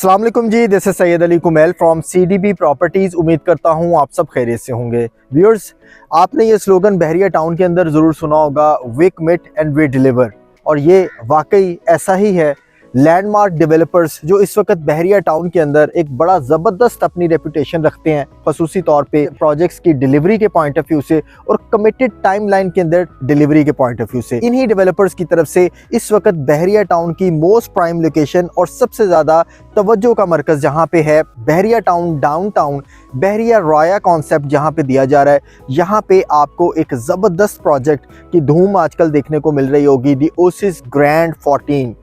अस्सलाम वालेकुम जी, this is Syed Ali Kumail from CDB properties. उम्मीद करता हूँ आप सब खैरियत से होंगे। व्यूअर्स, आपने ये स्लोगन बहरिया टाउन के अंदर ज़रूर सुना होगा, विक मिट एंड वी डिलीवर, और ये वाकई ऐसा ही है। लैंडमार्क डेवलपर्स जो इस वक्त बहरिया टाउन के अंदर एक बड़ा ज़बरदस्त अपनी रेपुटेशन रखते हैं, खसूसी तौर पे प्रोजेक्ट्स की डिलीवरी के पॉइंट ऑफ व्यू से और कमिटेड टाइमलाइन के अंदर डिलीवरी के पॉइंट ऑफ व्यू से। इन्हीं डेवलपर्स की तरफ से इस वक्त बहरिया टाउन की मोस्ट प्राइम लोकेशन और सबसे ज़्यादा तवज्जो का मरकज़ जहाँ पे है, बहरिया टाउन डाउनटाउन बहरिया रॉया कॉन्सेप्ट जहाँ पे दिया जा रहा है। यहाँ पे आपको एक ज़बरदस्त प्रोजेक्ट की धूम आजकल देखने को मिल रही होगी, दी ओसिस ग्रैंड 14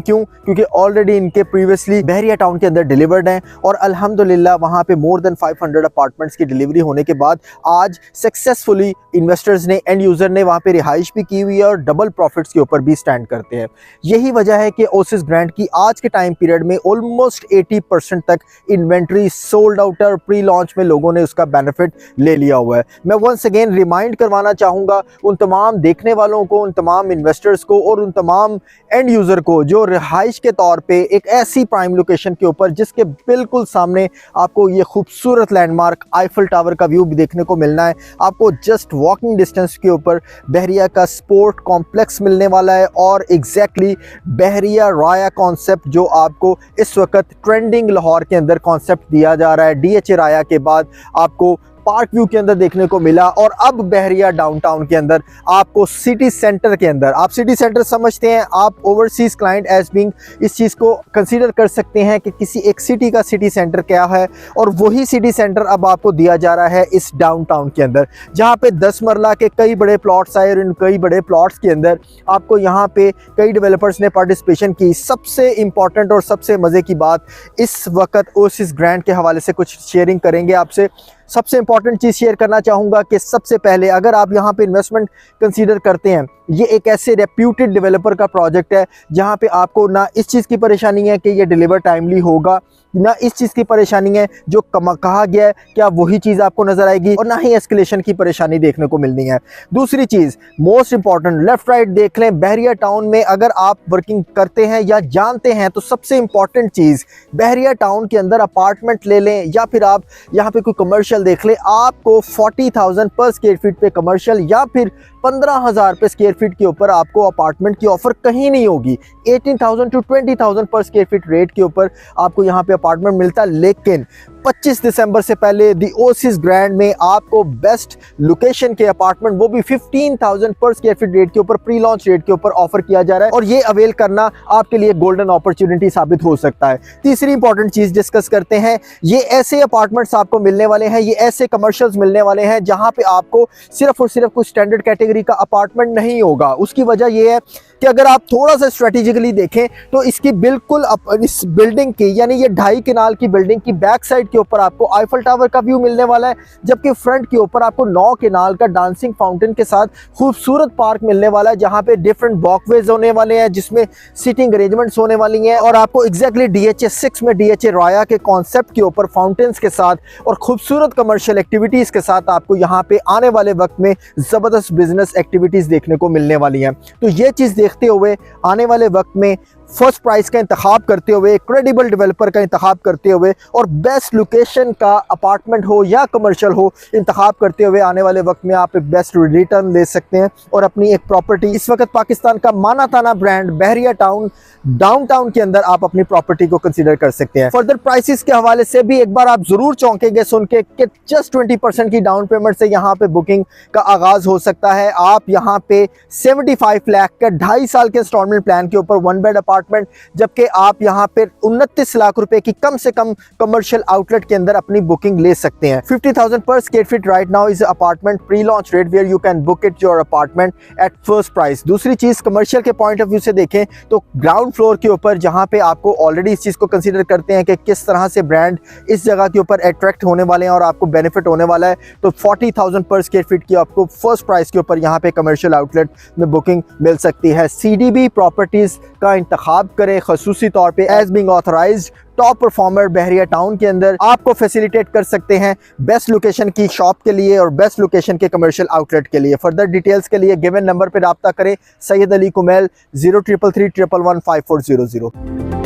क्यों? क्योंकि ऑलरेडी इनके प्रीवियसली बहरिया टाउन के अंदर डिलीवर्ड हैं और अल्हम्दुलिल्लाह वहाँ पे मोर देन 500 अपार्टमेंट्स की डिलीवरी होने के बाद आज सक्सेसफुली इन्वेस्टर्स ने, एंड यूज़र ने वहाँ पे रिहाइश भी की हुई है और डबल प्रॉफिट्स के ऊपर भी स्टैंड करते हैं। यही वजह है कि ओसिस ग्रैंड की आज के टाइम पीरियड में ऑलमोस्ट 80% तक इन्वेंट्री सोल्ड आउट और प्री लॉन्च में लोगों ने उसका बेनिफिट ले लिया हुआ है। मैं वंस अगेन रिमाइंड करवाना चाहूँगा उन तमाम देखने वालों को, उन तमाम इन्वेस्टर्स को और उन तमाम एंड यूज़र को जो रिहाइश के तौर पे एक ऐसी प्राइम लोकेशन के ऊपर जिसके बिल्कुल सामने आपको ये खूबसूरत लैंडमार्क आईफल टावर का व्यू भी देखने को मिलना है। आपको जस्ट वॉकिंग डिस्टेंस के ऊपर बहरिया का स्पोर्ट कॉम्प्लेक्स मिलने वाला है और एग्जैक्टली बहरिया राया कॉन्सेप्ट जो आपको इस वक्त ट्रेंडिंग लाहौर के अंदर कॉन्सेप्ट दिया जा रहा है। DHA राया के बाद आपको पार्क व्यू के अंदर देखने को मिला और अब बहरिया डाउनटाउन के अंदर आपको सिटी सेंटर के अंदर, आप सिटी सेंटर समझते हैं, आप ओवरसीज क्लाइंट एज बीइंग इस चीज़ को कंसीडर कर सकते हैं कि किसी एक सिटी का सिटी सेंटर क्या है, और वही सिटी सेंटर अब आपको दिया जा रहा है इस डाउनटाउन के अंदर, जहां पे 10 मरला के कई बड़े प्लॉट्स आए और इन कई बड़े प्लॉट्स के अंदर आपको यहां पे कई डेवलपर्स ने पार्टिसिपेशन की। सबसे इंपॉर्टेंट और सबसे मज़े की बात, इस वक्त ओसिस ग्रैंड के हवाले से कुछ शेयरिंग करेंगे आपसे। सबसे इंपॉर्टेंट चीज़ शेयर करना चाहूँगा कि सबसे पहले अगर आप यहाँ पे इन्वेस्टमेंट कंसीडर करते हैं, ये एक ऐसे रेप्यूटेड डेवलपर का प्रोजेक्ट है जहाँ पे आपको ना इस चीज़ की परेशानी है कि ये डिलीवर टाइमली होगा, ना इस चीज़ की परेशानी है जो कहा गया है क्या वही चीज़ आपको नज़र आएगी, और ना ही एस्केलेशन की परेशानी देखने को मिलनी है। दूसरी चीज़ मोस्ट इंपॉर्टेंट, लेफ्ट राइट देख लें, बहरिया टाउन में अगर आप वर्किंग करते हैं या जानते हैं तो सबसे इंपॉर्टेंट चीज़, बहरिया टाउन के अंदर अपार्टमेंट ले लें या फिर आप यहाँ पे कोई कमर्शियल देख लें, आपको 40,000 पर स्क्वायर फीट पे कमर्शियल या फिर 15,000 पे स्क्वायर फीट के ऊपर आपको अपार्टमेंट की ऑफर कहीं नहीं होगी। 18,000 टू 20,000 पर स्क्वायर फीट रेट के ऊपर आपको यहाँ पे अपार्टमेंट मिलता है। लेकिन 25 दिसंबर से पहले दी ओसिस ग्रैंड में आपको बेस्ट लोकेशन के अपार्टमेंट, वो भी 15,000 पर स्क्वायर फीट रेट के ऊपर, प्री लॉन्च रेट के ऊपर ऑफर किया जा रहा है और ये अवेल करना आपके लिए गोल्डन अपॉर्चुनिटी साबित हो सकता है। तीसरी इंपॉर्टेंट चीज डिस्कस करते हैं, ये ऐसे अपार्टमेंट्स आपको मिलने वाले हैं, ये ऐसे कमर्शियल्स मिलने वाले हैं जहां पे आपको सिर्फ और सिर्फ कोई स्टैंडर्ड कैटेगरी का अपार्टमेंट नहीं होगा। उसकी वजह यह है कि अगर आप थोड़ा सा स्ट्रेटेजिकली देखें तो इसकी बिल्कुल इस बिल्डिंग की, यानी ये 2.5 कनाल की बिल्डिंग की बैक साइड के ऊपर आपको आईफल टावर का व्यू मिलने वाला है, जबकि फ्रंट के ऊपर आपको 9 कनाल का डांसिंग फाउंटेन के साथ खूबसूरत पार्क मिलने वाला है, जहां पे डिफरेंट वॉकवेज होने वाले हैं जिसमें सीटिंग अरेंजमेंट्स होने वाली हैं और आपको एग्जैक्टली DHA 6 में DHA राया के कॉन्सेप्ट के ऊपर फाउंटेन्स के साथ और खूबसूरत कमर्शियल एक्टिविटीज़ के साथ आपको यहाँ पे आने वाले वक्त में ज़बरदस्त बिजनेस एक्टिविटीज़ देखने को मिलने वाली हैं। तो ये चीज़ देखते हुए आने वाले वक्त में फर्स्ट प्राइस का इंतखाब करते हुए, क्रेडिबल डेवलपर का इंतखाब करते हुए और बेस्ट लोकेशन का अपार्टमेंट हो या कमर्शियल हो इंतखाब करते हुए आने वाले वक्त में आप एक बेस्ट रिटर्न ले सकते हैं और अपनी एक प्रॉपर्टी, इस वक्त पाकिस्तान का माना ताना ब्रांड बहरिया टाउन डाउनटाउन के अंदर आप अपनी प्रॉपर्टी को कंसीडर कर सकते हैं। फर्दर प्राइसेस के हवाले से भी एक बार आप जरूर चौंकेंगे सुन के कि जस्ट 20% की डाउन पेमेंट से यहाँ पे बुकिंग का आगाज हो सकता है। आप यहाँ पे 75 लाख का 2.5 साल के इंस्टॉलमेंट प्लान के ऊपर 1 बेड अपार्टमेंट, जबकि आप यहाँ पे 29 लाख रुपए की कम से कम कमर्शियल आउटलेट के अंदर अपनी बुकिंग ले सकते हैं। 50,000 पर square feet right now is apartment pre launch rate where you can book it your apartment at first price. दूसरी चीज कमर्शियल के पॉइंट ऑफ व्यू से देखें तो ग्राउंड फ्लोर के ऊपर जहाँ पे आपको ऑलरेडी इस चीज को कंसीडर करते हैं कि किस तरह से ब्रांड इस जगह के ऊपर अट्रैक्ट होने वाले हैं और आपको बेनिफिट होने वाला है, तो 40,000 पर स्क्वायर फीट की आपको फर्स्ट प्राइस के ऊपर यहाँ पे कमर्शियल आउटलेट में बुकिंग मिल सकती है। CDB प्रॉपर्टीज का इंतखाब करें खसूसी तौर पे as being authorized top performer Bahria town के अंदर आपको फैसिलिटेट कर सकते हैं बेस्ट लोकेशन की शॉप के लिए और बेस्ट लोकेशन के कमर्शियल आउटलेट के लिए। फर्दर डिटेल्स के लिए गिवन नंबर पर राब्ता करें, सैयद अली कुमैल 0333 111 5400।